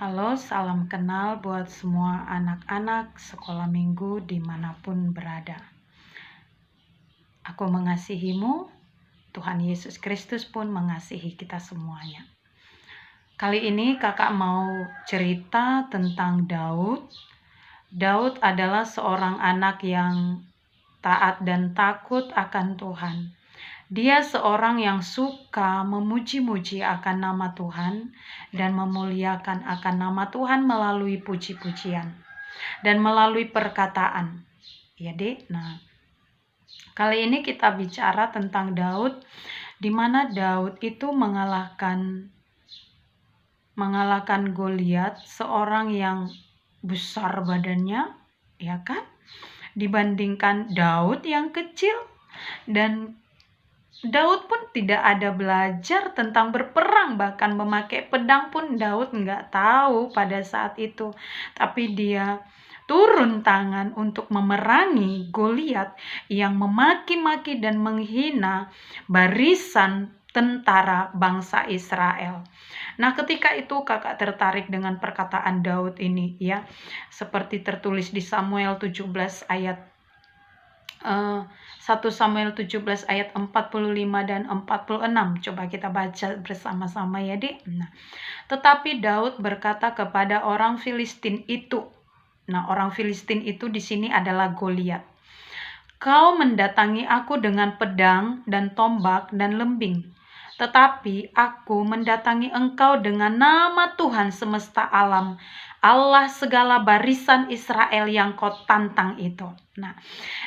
Halo, salam kenal buat semua anak-anak sekolah minggu dimanapun berada. Aku mengasihimu, Tuhan Yesus Kristus pun mengasihi kita semuanya. Kali ini kakak mau cerita tentang Daud. Daud adalah seorang anak yang taat dan takut akan Tuhan. Dia seorang yang suka memuji-muji akan nama Tuhan dan memuliakan akan nama Tuhan melalui puji-pujian dan melalui perkataan. Ya, Dek. Nah, kali ini kita bicara tentang Daud, di mana Daud itu mengalahkan Goliat, seorang yang besar badannya, ya kan? Dibandingkan Daud yang kecil. Dan Daud pun tidak ada belajar tentang berperang, bahkan memakai pedang pun Daud nggak tahu pada saat itu. Tapi dia turun tangan untuk memerangi Goliat yang memaki-maki dan menghina barisan tentara bangsa Israel. Nah, ketika itu kakak tertarik dengan perkataan Daud ini, ya, seperti tertulis di Samuel 17 ayat 1 Samuel 17 ayat 45 dan 46. Coba kita baca bersama-sama ya, Dik. Nah, tetapi Daud berkata kepada orang Filistin itu. Nah, orang Filistin itu di sini adalah Goliat. Kau mendatangi aku dengan pedang dan tombak dan lembing. Tetapi aku mendatangi engkau dengan nama Tuhan semesta alam, Allah segala barisan Israel yang kau tantang itu. Nah,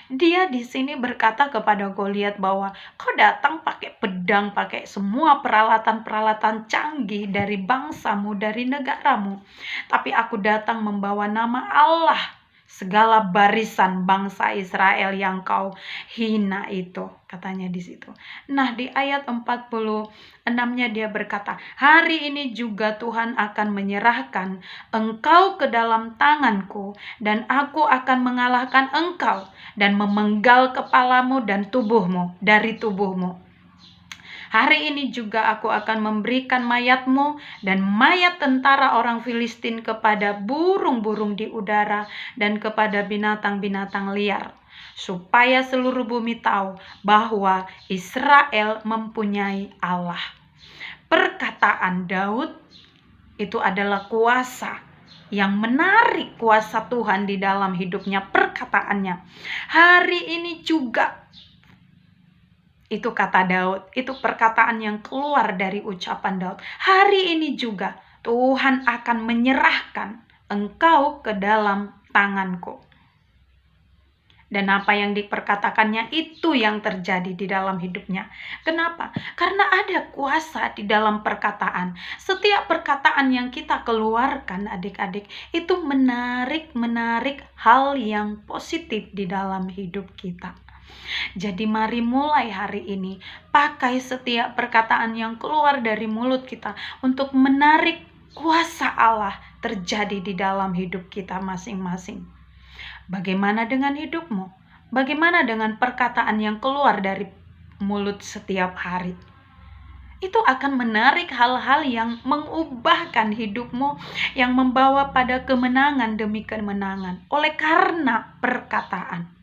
dia di sini berkata kepada Goliat bahwa kau datang pakai pedang, pakai semua peralatan-peralatan canggih dari bangsamu, dari negaramu. Tapi aku datang membawa nama Allah segala barisan bangsa Israel yang kau hina itu, katanya di situ. Nah, di ayat 46-nya dia berkata, hari ini juga Tuhan akan menyerahkan engkau ke dalam tanganku, dan aku akan mengalahkan engkau dan memenggal kepalamu dan tubuhmu dari tubuhmu. Hari ini juga aku akan memberikan mayatmu dan mayat tentara orang Filistin kepada burung-burung di udara dan kepada binatang-binatang liar, supaya seluruh bumi tahu bahwa Israel mempunyai Allah. Perkataan Daud itu adalah kuasa yang menarik kuasa Tuhan di dalam hidupnya. Perkataannya, hari ini juga, itu kata Daud, itu perkataan yang keluar dari ucapan Daud. Hari ini juga Tuhan akan menyerahkan engkau ke dalam tanganku. Dan apa yang diperkatakannya itu yang terjadi di dalam hidupnya. Kenapa? Karena ada kuasa di dalam perkataan. Setiap perkataan yang kita keluarkan, adik-adik, itu menarik hal yang positif di dalam hidup kita. Jadi mari mulai hari ini pakai setiap perkataan yang keluar dari mulut kita untuk menarik kuasa Allah terjadi di dalam hidup kita masing-masing. Bagaimana dengan hidupmu? Bagaimana dengan perkataan yang keluar dari mulut setiap hari? Itu akan menarik hal-hal yang mengubahkan hidupmu, yang membawa pada kemenangan demi kemenangan oleh karena perkataan.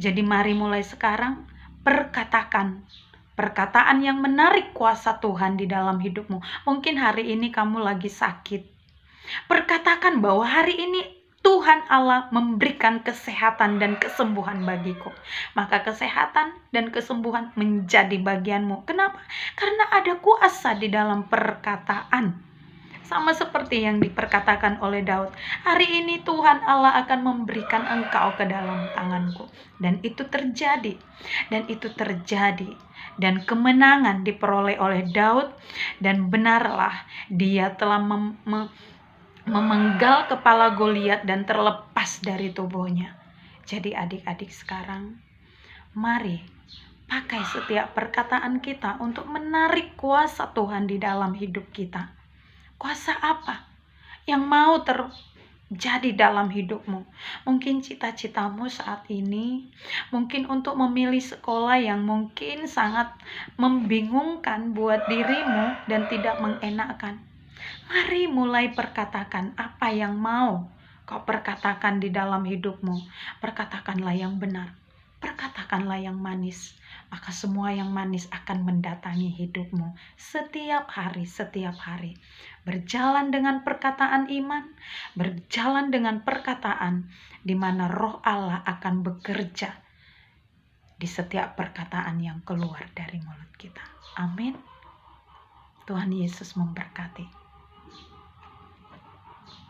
Jadi mari mulai sekarang perkataan yang menarik kuasa Tuhan di dalam hidupmu. Mungkin hari ini kamu lagi sakit. Perkatakan bahwa hari ini Tuhan Allah memberikan kesehatan dan kesembuhan bagiku. Maka kesehatan dan kesembuhan menjadi bagianmu. Kenapa? Karena ada kuasa di dalam perkataan. Sama seperti yang diperkatakan oleh Daud. Hari ini Tuhan Allah akan memberikan engkau ke dalam tanganku. Dan itu terjadi. Dan kemenangan diperoleh oleh Daud. Dan benarlah dia telah memenggal kepala Goliat dan terlepas dari tubuhnya. Jadi adik-adik sekarang, mari pakai setiap perkataan kita untuk menarik kuasa Tuhan di dalam hidup kita. Kuasa apa yang mau terjadi dalam hidupmu? Mungkin cita-citamu saat ini, mungkin untuk memilih sekolah yang mungkin sangat membingungkan buat dirimu dan tidak mengenakkan. Mari mulai perkatakan apa yang mau kau perkatakan di dalam hidupmu. Perkatakanlah yang benar. Perkatakanlah yang manis. Maka semua yang manis akan mendatangi hidupmu setiap hari, setiap hari. Berjalan dengan perkataan iman, berjalan dengan perkataan di mana Roh Allah akan bekerja di setiap perkataan yang keluar dari mulut kita. Amin. Tuhan Yesus memberkati.